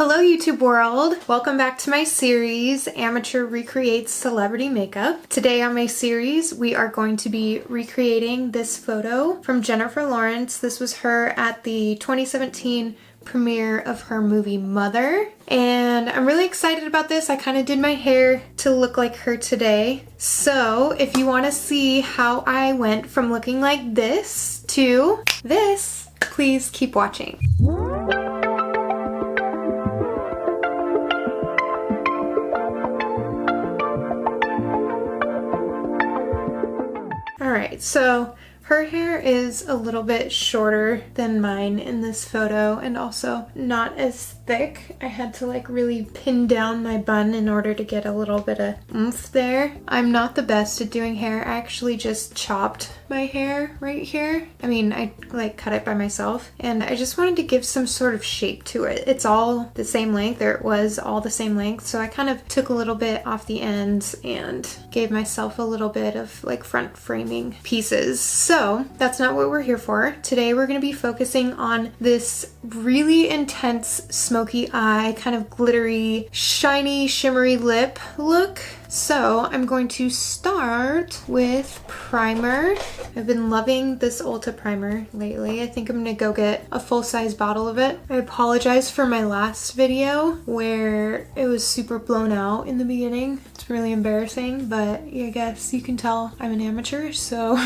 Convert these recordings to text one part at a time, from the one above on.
Hello YouTube world! Welcome back to my series, Amateur Recreates Celebrity Makeup. Today on my series, we are going to be recreating this photo from Jennifer Lawrence. This was her at the 2017 premiere of her movie Mother. And I'm really excited about this. I kind of did my hair to look like her today. So if you want to see how I went from looking like this to this, please keep watching. Alright, so her hair is a little bit shorter than mine in this photo and also not as thick. I had to like really pin down my bun in order to get a little bit of oomph there. I'm not the best at doing hair. I actually just chopped my hair right here. I mean, I like cut it by myself and I just wanted to give some sort of shape to it. It's all the same length, or it was all the same length, so I kind of took a little bit off the ends and gave myself a little bit of like front framing pieces. So that's not what we're here for. Today we're going to be focusing on this really intense smoky eye, kind of glittery, shiny, shimmery lip look. So I'm going to start with primer. I've been loving this Ulta primer lately. I think I'm gonna go get a full-size bottle of it. I apologize for my last video where it was super blown out in the beginning. It's really embarrassing, but I guess you can tell I'm an amateur, so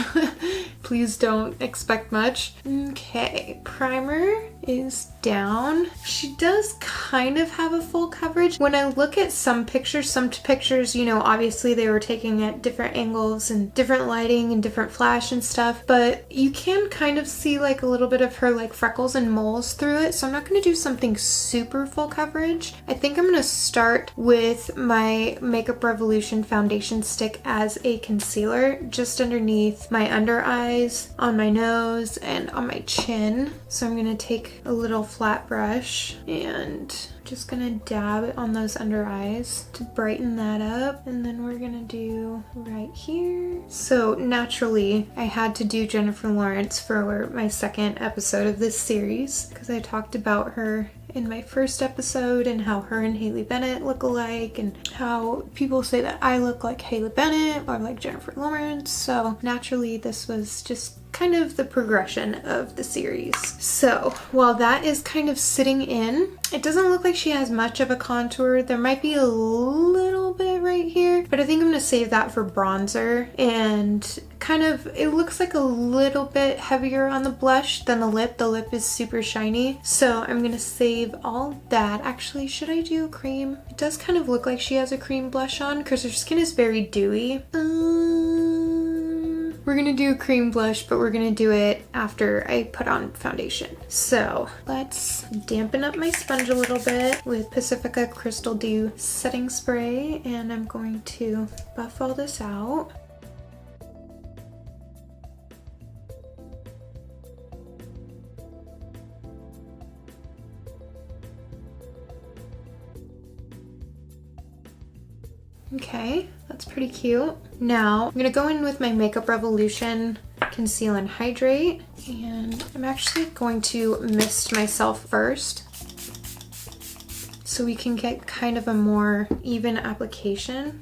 please don't expect much. Okay, primer is down. She does kind of have a full coverage. When I look at some pictures, you know, obviously they were taken at different angles and different lighting and different flash and stuff, but you can kind of see like a little bit of her like freckles and moles through it, so I'm not going to do something super full coverage. I think I'm going to start with my Makeup Revolution foundation stick as a concealer just underneath my under eyes, on my nose, and on my chin. So I'm going to take a little flat brush and just gonna dab it on those under eyes to brighten that up, and then we're gonna do right here. So naturally I had to do Jennifer Lawrence for my second episode of this series because I talked about her in my first episode and how her and Haley Bennett look alike and how people say that I look like Haley Bennett or like Jennifer Lawrence. So naturally this was just kind of the progression of the series. So while that is kind of sitting in, it doesn't look like she has much of a contour. There might be a little bit right here, but I think I'm gonna save that for bronzer. And kind of, it looks like a little bit heavier on the blush than the lip. The lip is super shiny, so I'm gonna save all that. Actually, should I do cream? It does kind of look like she has a cream blush on because her skin is very dewy. We're gonna do a cream blush, but we're gonna do it after I put on foundation. So let's dampen up my sponge a little bit with Pacifica Crystal Dew setting spray, and I'm going to buff all this out. Okay, that's pretty cute. Now I'm gonna go in with my Makeup Revolution Conceal and Hydrate, and I'm actually going to mist myself first so we can get kind of a more even application.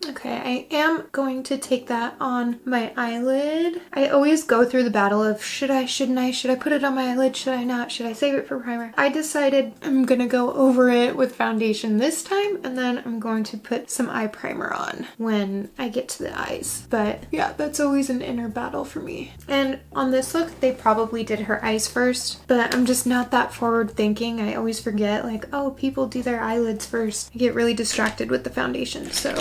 Okay, I am going to take that on my eyelid. I always go through the battle of should I, shouldn't I, should I put it on my eyelid, should I not, should I save it for primer? I decided I'm gonna go over it with foundation this time, and then I'm going to put some eye primer on when I get to the eyes. But yeah, that's always an inner battle for me. And on this look, they probably did her eyes first, but I'm just not that forward thinking. I always forget, like, oh, people do their eyelids first. I get really distracted with the foundation, so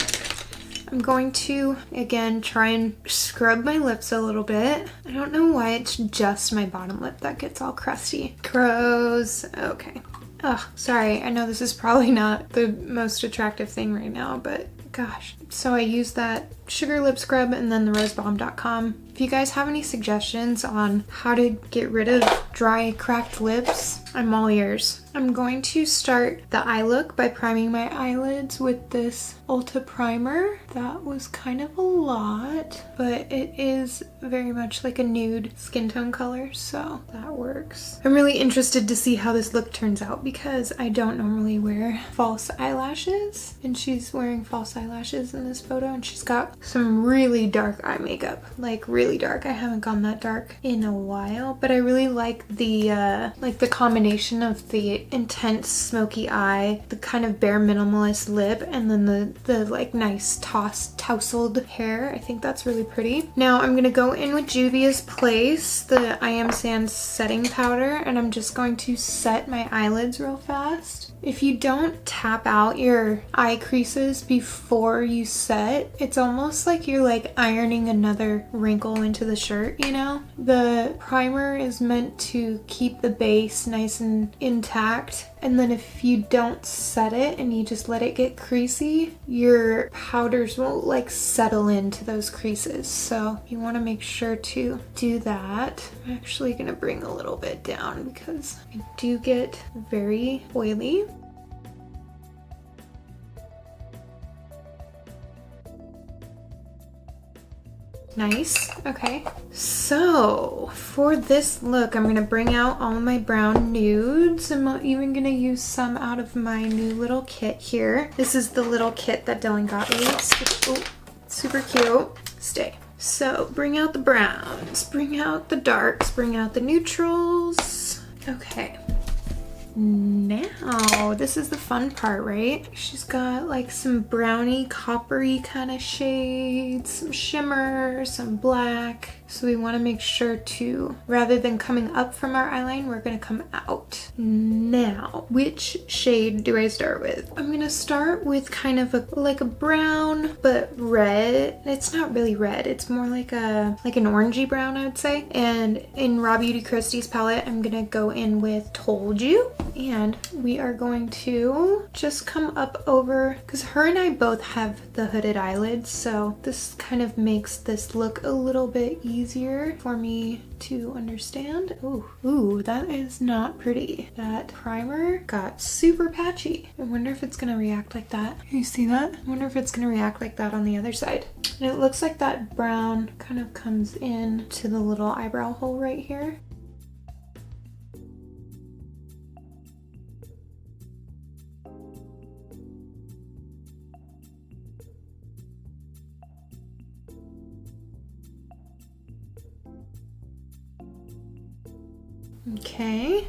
I'm going to, again, try and scrub my lips a little bit. I don't know why it's just my bottom lip that gets all crusty. Crows. Okay. Oh, sorry. I know this is probably not the most attractive thing right now, but gosh. So I used that sugar lip scrub and then the rosebalm.com. If you guys have any suggestions on how to get rid of dry, cracked lips, I'm all ears. I'm going to start the eye look by priming my eyelids with this Ulta primer. That was kind of a lot, but it is very much like a nude skin tone color, so that works. I'm really interested to see how this look turns out because I don't normally wear false eyelashes, and she's wearing false eyelashes in this photo, and she's got some really dark eye makeup, like really dark. I haven't gone that dark in a while, but I really like the combination of the intense smoky eye, the kind of bare minimalist lip, and then the like nice tousled hair. I think that's really pretty. Now I'm gonna go in with Juvia's Place, the I Am Sans setting powder, and I'm just going to set my eyelids real fast. If you don't tap out your eye creases before you set, it's almost like you're like ironing another wrinkle into the shirt, you know? The primer is meant to keep the base nice and intact, and then if you don't set it and you just let it get creasy, your powders won't like settle into those creases. So you want to make sure to do that. I'm actually gonna bring a little bit down because I do get very oily. Nice. Okay. So for this look, I'm gonna bring out all my brown nudes. I'm even gonna use some out of my new little kit here. This is the little kit that Dylan got me. Super cute. Stay. So bring out the browns, bring out the darks, bring out the neutrals. Okay. Now, this is the fun part, right? She's got like some browny, coppery kind of shades, some shimmer, some black. So we want to make sure to, rather than coming up from our eyeline, we're going to come out. Now, which shade do I start with? I'm going to start with kind of like a brown, but red. It's not really red. It's more like an orangey brown, I would say. And in Raw Beauty Kristy's palette, I'm going to go in with Told You. And we are going to just come up over, because her and I both have the hooded eyelids, so this kind of makes this look a little bit easier for me to understand. Ooh, that is not pretty. That primer got super patchy. I wonder if it's gonna react like that. You see that? I wonder if it's gonna react like that on the other side. And it looks like that brown kind of comes in to the little eyebrow hole right here. Okay.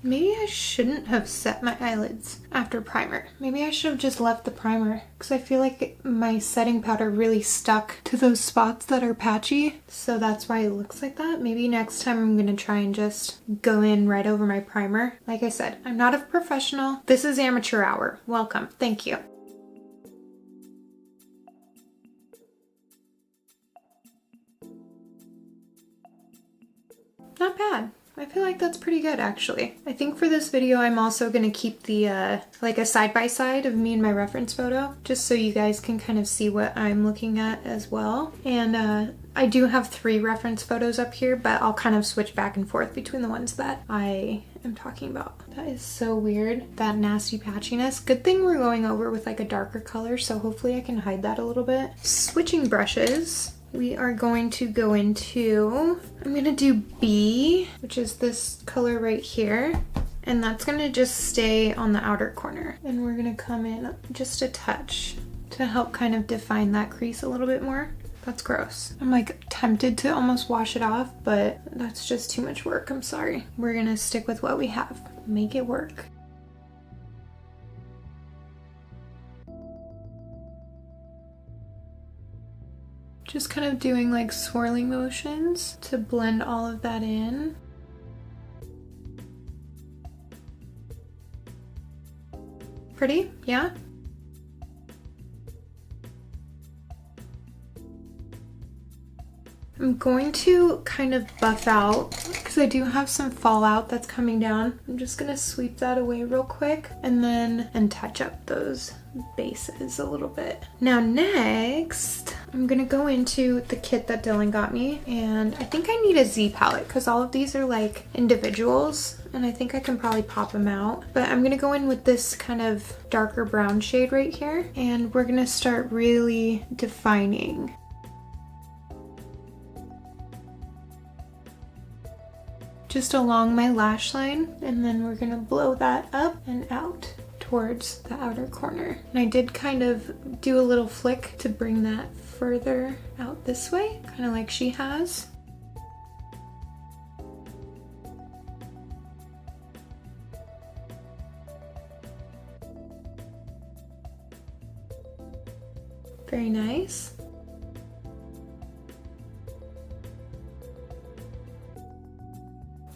Maybe I shouldn't have set my eyelids after primer. Maybe I should have just left the primer because I feel like my setting powder really stuck to those spots that are patchy. So that's why it looks like that. Maybe next time I'm going to try and just go in right over my primer. Like I said, I'm not a professional. This is amateur hour. Welcome. Thank you. Not bad. I feel like that's pretty good actually. I think for this video I'm also going to keep the like a side-by-side of me and my reference photo just so you guys can kind of see what I'm looking at as well. And I do have 3 reference photos up here, but I'll kind of switch back and forth between the ones that I am talking about. That is so weird, that nasty patchiness. Good thing we're going over with like a darker color, so hopefully I can hide that a little bit. Switching brushes. We are going to go into, I'm going to do B, which is this color right here. And that's gonna just stay on the outer corner. And we're gonna come in just a touch to help kind of define that crease a little bit more. That's gross. I'm like tempted to almost wash it off, but that's just too much work. I'm sorry. We're gonna stick with what we have. Make it work. Just kind of doing like swirling motions to blend all of that in. Pretty? Yeah? I'm going to kind of buff out because I do have some fallout that's coming down. I'm just gonna sweep that away real quick and touch up those bases a little bit. Now next, I'm gonna go into the kit that Dylan got me, and I think I need a Z palette because all of these are like individuals and I think I can probably pop them out. But I'm gonna go in with this kind of darker brown shade right here, and we're gonna start really defining. Just along my lash line, and then we're gonna blow that up and out towards the outer corner. And I did kind of do a little flick to bring that further out this way, kind of like she has. Very nice.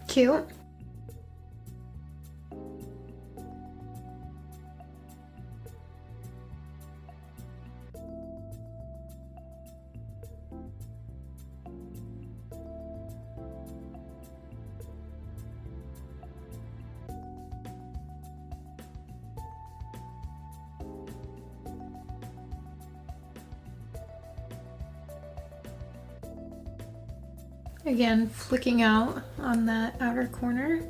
Cute. Again, flicking out on that outer corner.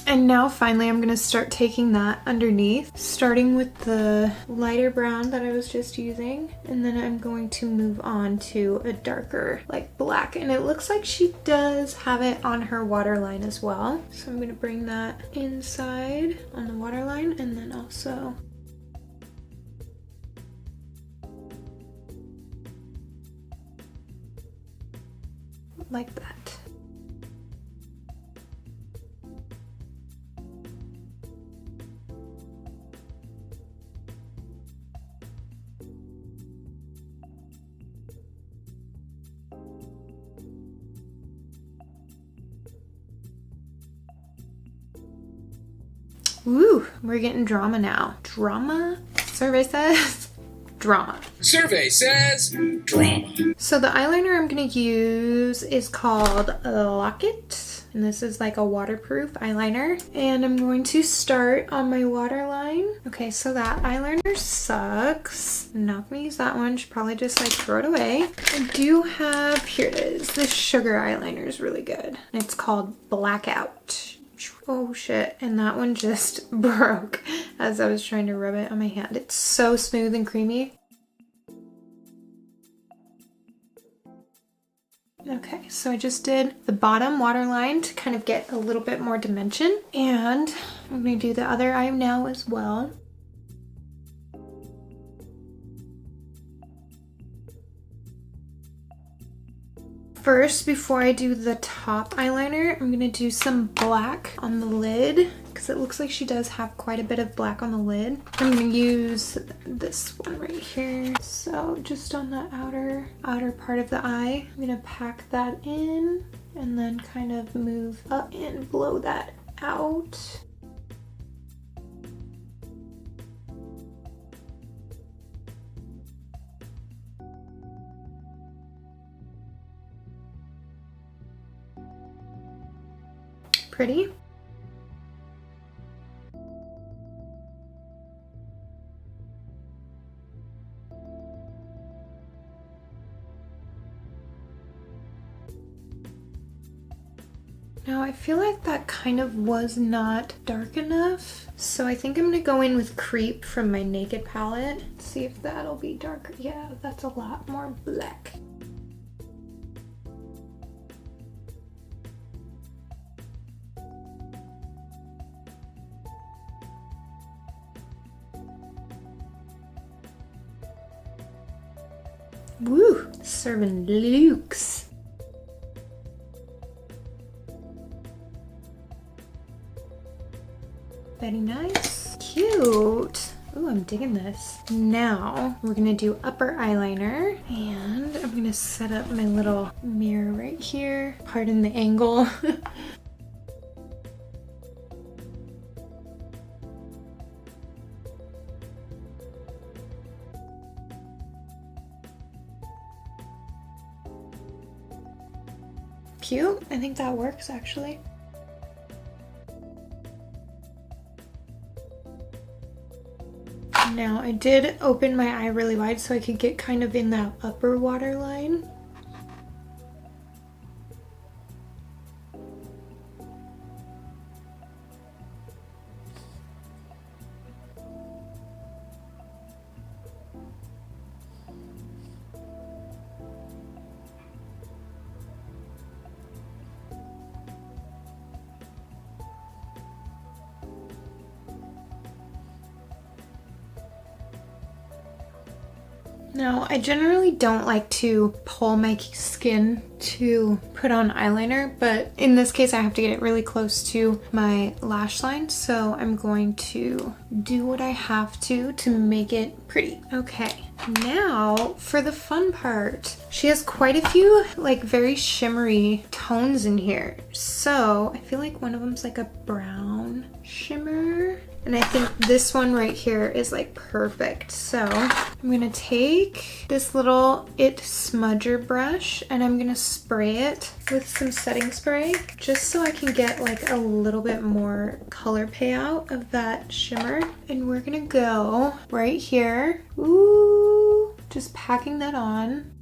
And now finally I'm gonna start taking that underneath, starting with the lighter brown that I was just using, and then I'm going to move on to a darker like black, and it looks like she does have it on her waterline as well. So I'm gonna bring that inside on the waterline, and then also like that. Ooh, we're getting drama now. Drama? Survey says drama. Survey says drama. So the eyeliner I'm gonna use is called Lock-It, and this is like a waterproof eyeliner. And I'm going to start on my waterline. Okay, so that eyeliner sucks. I'm not gonna use that one. Should probably just like throw it away. I do have, here it is. This sugar eyeliner is really good. It's called Blackout. Oh shit, and that one just broke as I was trying to rub it on my hand. It's so smooth and creamy. Okay, so I just did the bottom waterline to kind of get a little bit more dimension, and I'm going to do the other eye now as well. First, before I do the top eyeliner, I'm gonna do some black on the lid because it looks like she does have quite a bit of black on the lid. I'm gonna use this one right here. So just on the outer part of the eye, I'm gonna pack that in and then kind of move up and blow that out. Pretty. Now I feel like that kind of was not dark enough, so I think I'm gonna go in with Creep from my Naked palette. See if that'll be darker. Yeah, that's a lot more black. Woo! Serving Luke's. Very nice. Cute. Ooh, I'm digging this. Now we're gonna do upper eyeliner, and I'm gonna set up my little mirror right here. Pardon the angle. Cute. I think that works actually. Now I did open my eye really wide so I could get kind of in that upper waterline. Now, I generally don't like to pull my skin to put on eyeliner, but in this case I have to get it really close to my lash line, so I'm going to do what I have to make it pretty. Okay, now for the fun part. She has quite a few like very shimmery tones in here, so I feel like one of them's like a brown shimmer. And I think this one right here is like perfect. So I'm gonna take this little It Smudger brush and I'm gonna spray it with some setting spray just so I can get like a little bit more color payout of that shimmer. And we're gonna go right here. Ooh, just packing that on.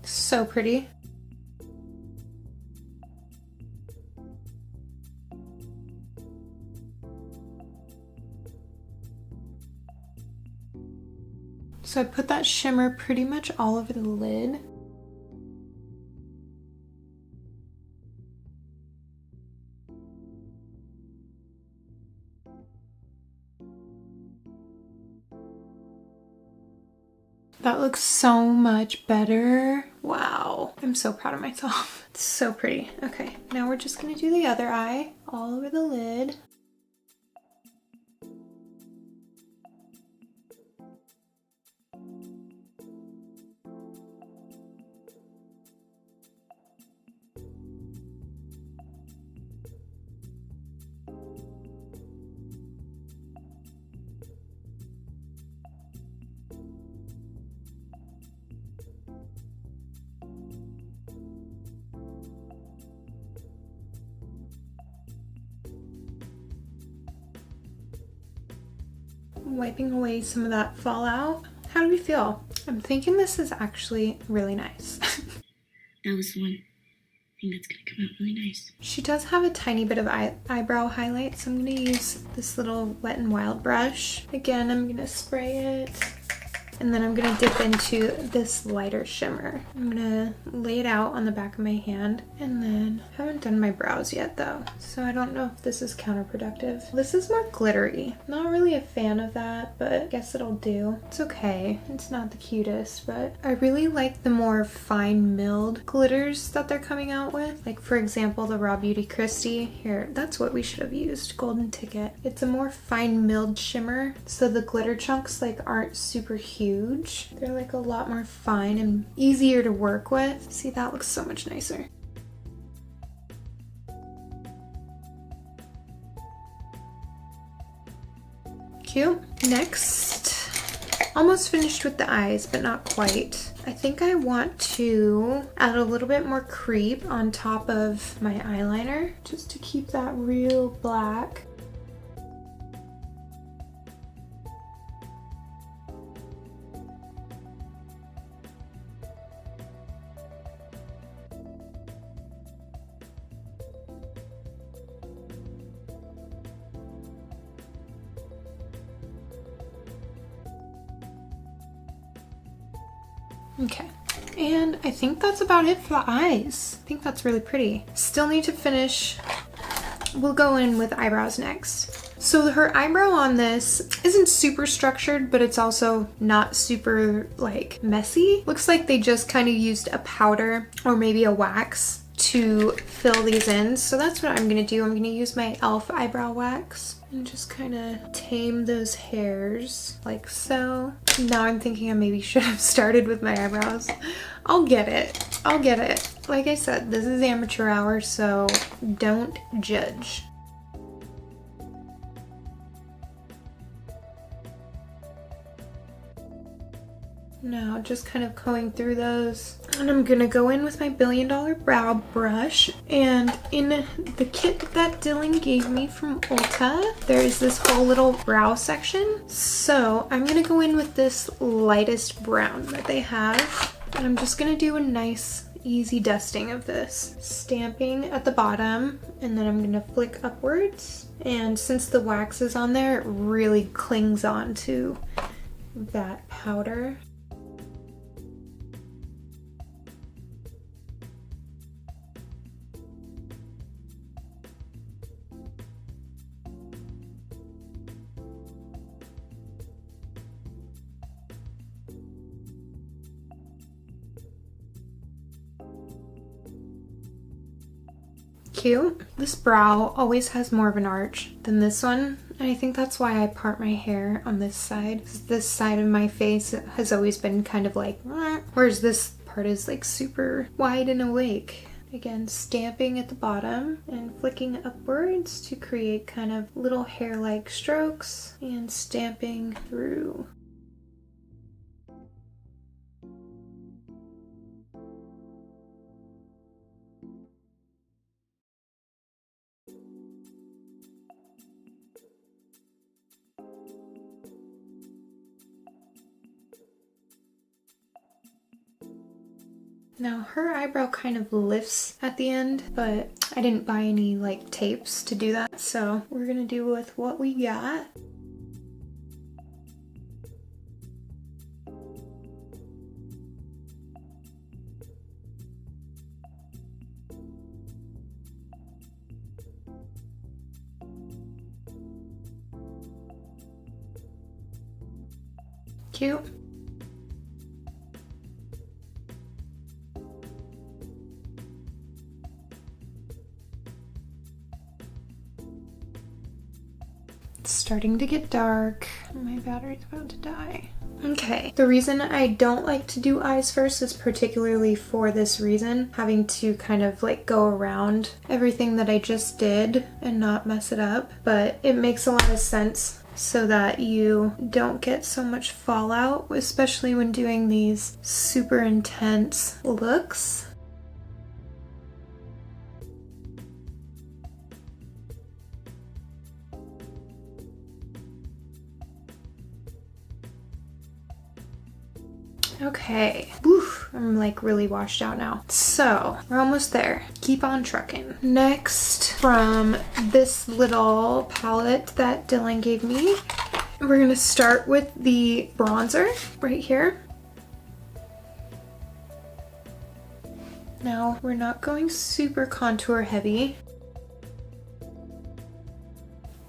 So pretty. So I put that shimmer pretty much all over the lid. That looks so much better. Wow, I'm so proud of myself. It's so pretty. Okay, now we're just gonna do the other eye all over the lid. Wiping away some of that fallout. How do we feel? I'm thinking this is actually really nice. That was the one thing that's gonna come out really nice. She does have a tiny bit of eyebrow highlight, so I'm gonna use this little Wet n Wild brush. Again, I'm gonna spray it. And then I'm gonna dip into this lighter shimmer. I'm gonna lay it out on the back of my hand, and then I haven't done my brows yet though, so I don't know if this is counterproductive. This is more glittery. Not really a fan of that, but I guess it'll do. It's okay. It's not the cutest, but I really like the more fine milled glitters that they're coming out with. Like for example, the Raw Beauty Kristi. Here, that's what we should have used, Golden Ticket. It's a more fine milled shimmer, so the glitter chunks like aren't super huge. They're like a lot more fine and easier to work with. See, that looks so much nicer. Cute. Next, almost finished with the eyes, but not quite. I think I want to add a little bit more creep on top of my eyeliner just to keep that real black. Okay, and I think that's about it for the eyes. I think that's really pretty. Still need to finish. We'll go in with eyebrows next. So her eyebrow on this isn't super structured, but it's also not super like messy. Looks like they just kind of used a powder or maybe a wax to fill these in. So that's what I'm gonna do. I'm gonna use my e.l.f. eyebrow wax and just kind of tame those hairs like so. Now I'm thinking I maybe should have started with my eyebrows. I'll get it. I'll get it. Like I said, this is amateur hour, so don't judge. Now just kind of going through those, and I'm gonna go in with my $1 Billion Brow Brush. And in the kit that Dylan gave me from Ulta, there is this whole little brow section. So I'm gonna go in with this lightest brown that they have, and I'm just gonna do a nice easy dusting of this, stamping at the bottom, and then I'm gonna flick upwards. And since the wax is on there, it really clings on to that powder. Cute. This brow always has more of an arch than this one, and I think that's why I part my hair on this side. This side of my face has always been kind of like, whereas this part is like super wide and awake. Again, stamping at the bottom and flicking upwards to create kind of little hair-like strokes, and stamping through. Now her eyebrow kind of lifts at the end, but I didn't buy any like tapes to do that, so we're gonna do with what we got. Cute. It's starting to get dark. My battery's about to die. Okay, the reason I don't like to do eyes first is particularly for this reason, having to kind of like go around everything that I just did and not mess it up, but it makes a lot of sense so that you don't get so much fallout, especially when doing these super intense looks. Okay, oof, I'm like really washed out now. So we're almost there. Keep on trucking. Next, from this little palette that Dylan gave me, we're gonna start with the bronzer right here. Now, we're not going super contour heavy.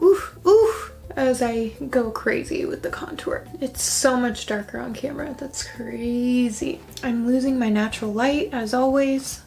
Oof, oof, as I go crazy with the contour. It's so much darker on camera, that's crazy. I'm losing my natural light as always.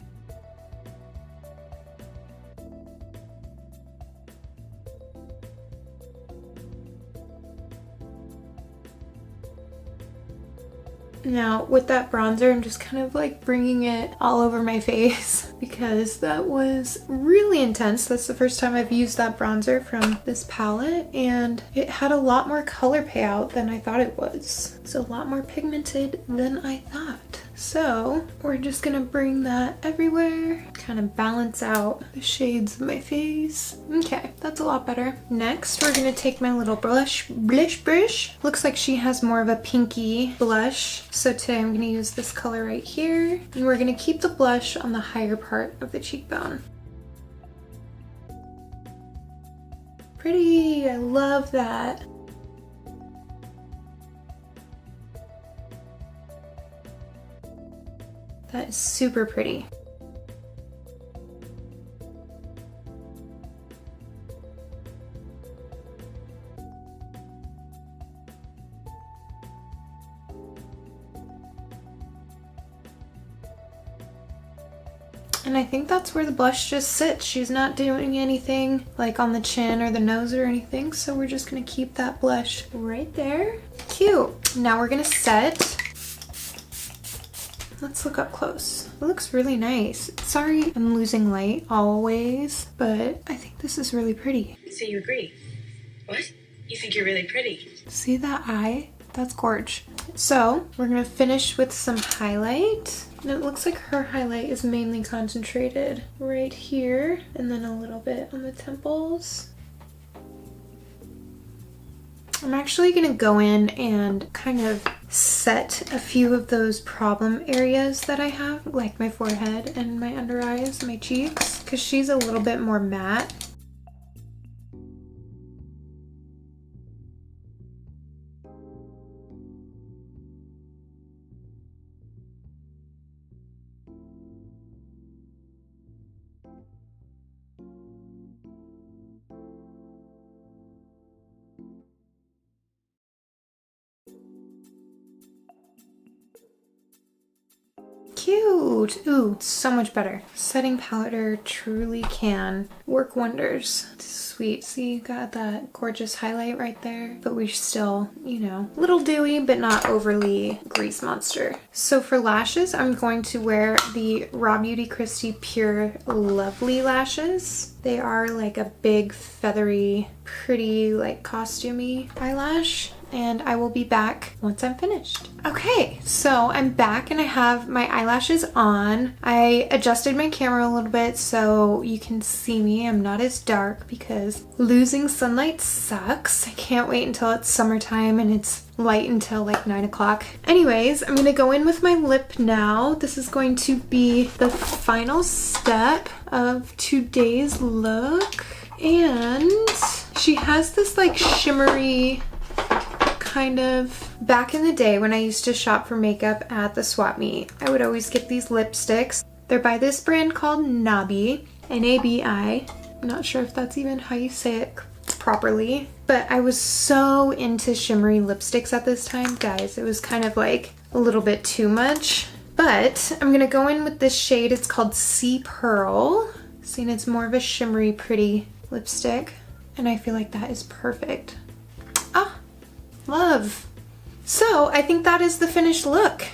Now with that bronzer, I'm just kind of like bringing it all over my face because that was really intense. That's the first time I've used that bronzer from this palette, and it had a lot more color payout than I thought it was. It's a lot more pigmented than I thought. So we're just gonna bring that everywhere, kind of balance out the shades of my face. Okay, that's a lot better. Next, we're gonna take my little blush brush. Looks like she has more of a pinky blush. So today I'm gonna use this color right here, and we're gonna keep the blush on the higher part of the cheekbone. Pretty, I love that. That is super pretty. And I think that's where the blush just sits. She's not doing anything like on the chin or the nose or anything, so we're just gonna keep that blush right there. Cute. Now we're gonna set. Let's look up close. It looks really nice. Sorry I'm losing light always, but I think this is really pretty. So you agree? What? You think you're really pretty? See that eye? That's gorge. So we're gonna finish with some highlight. And it looks like her highlight is mainly concentrated right here and then a little bit on the temples. I'm actually gonna go in and kind of set a few of those problem areas that I have, like my forehead and my under eyes, my cheeks, because she's a little bit more matte. Cute! Ooh, so much better. Setting powder truly can work wonders. It's sweet. See, you got that gorgeous highlight right there, but we're still, you know, a little dewy, but not overly grease monster. So for lashes, I'm going to wear the Raw Beauty Kristi Pure Lovely lashes. They are like a big, feathery, pretty, like costumey eyelash. And I will be back once I'm finished. Okay, so I'm back and I have my eyelashes on. I adjusted my camera a little bit so you can see me. I'm not as dark because losing sunlight sucks. I can't wait until it's summertime and it's light until like 9 o'clock. Anyways, I'm gonna go in with my lip now. This is going to be the final step of today's look. And she has this like shimmery kind of, back in the day when I used to shop for makeup at the swap meet, I would always get these lipsticks. They're by this brand called Nabi, N-A-B-I. I'm not sure if that's even how you say it properly, but I was so into shimmery lipsticks at this time, guys. It was kind of like a little bit too much, but I'm gonna go in with this shade. It's called Sea Pearl. See, and it's more of a shimmery, pretty lipstick, and I feel like that is perfect. Ah, love. So I think that is the finished look.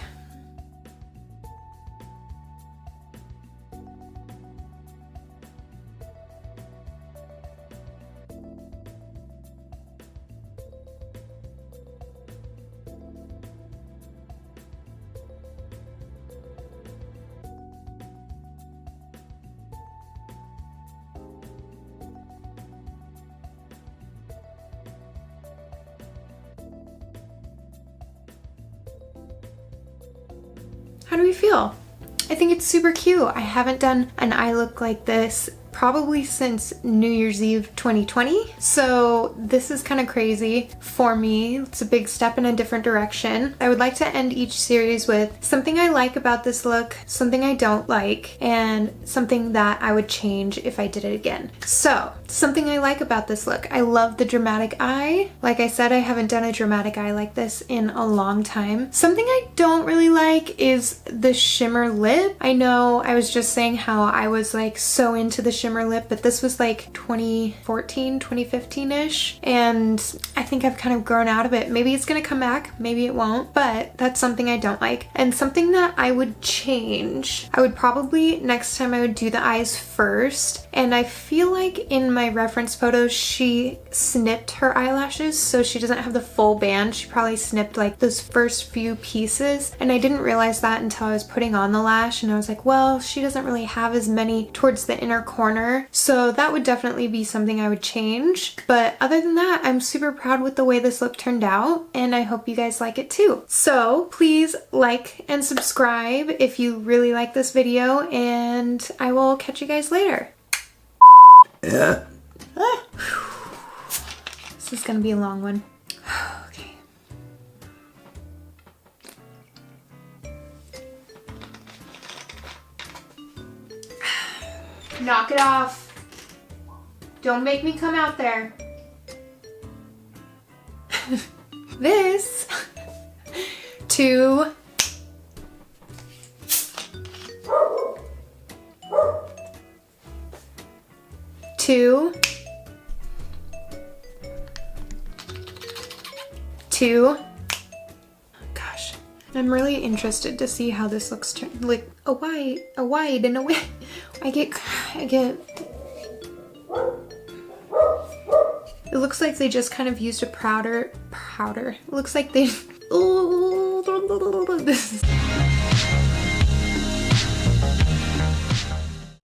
How do we feel? I think it's super cute. I haven't done an eye look like this probably since New Year's Eve 2020. So this is kind of crazy for me. It's a big step in a different direction. I would like to end each series with something I like about this look, something I don't like, and something that I would change if I did it again. So something I like about this look. I love the dramatic eye. Like I said, I haven't done a dramatic eye like this in a long time. Something I don't really like is the shimmer lip. I know I was just saying how I was like so into the shimmer lip, but this was like 2014, 2015-ish, and I think I've kind of grown out of it. Maybe it's gonna come back, maybe it won't, but that's something I don't like. And something that I would change, I would probably, next time I would do the eyes first, and I feel like in my reference photos she snipped her eyelashes so she doesn't have the full band. She probably snipped like those first few pieces, and I didn't realize that until I was putting on the lash, and I was like, well, she doesn't really have as many towards the inner corner, so that would definitely be something I would change. But other than that, I'm super proud with the way this look turned out, and I hope you guys like it too. So please like and subscribe if you really like this video, and I will catch you guys later. Yeah. This is gonna be a long one. Okay. Knock it off. Don't make me come out there. This to 2, 2. Gosh, I'm really interested to see how this looks. Like a wide and a way. I get. It looks like they just kind of used a powder. It looks like they. Oh, this is.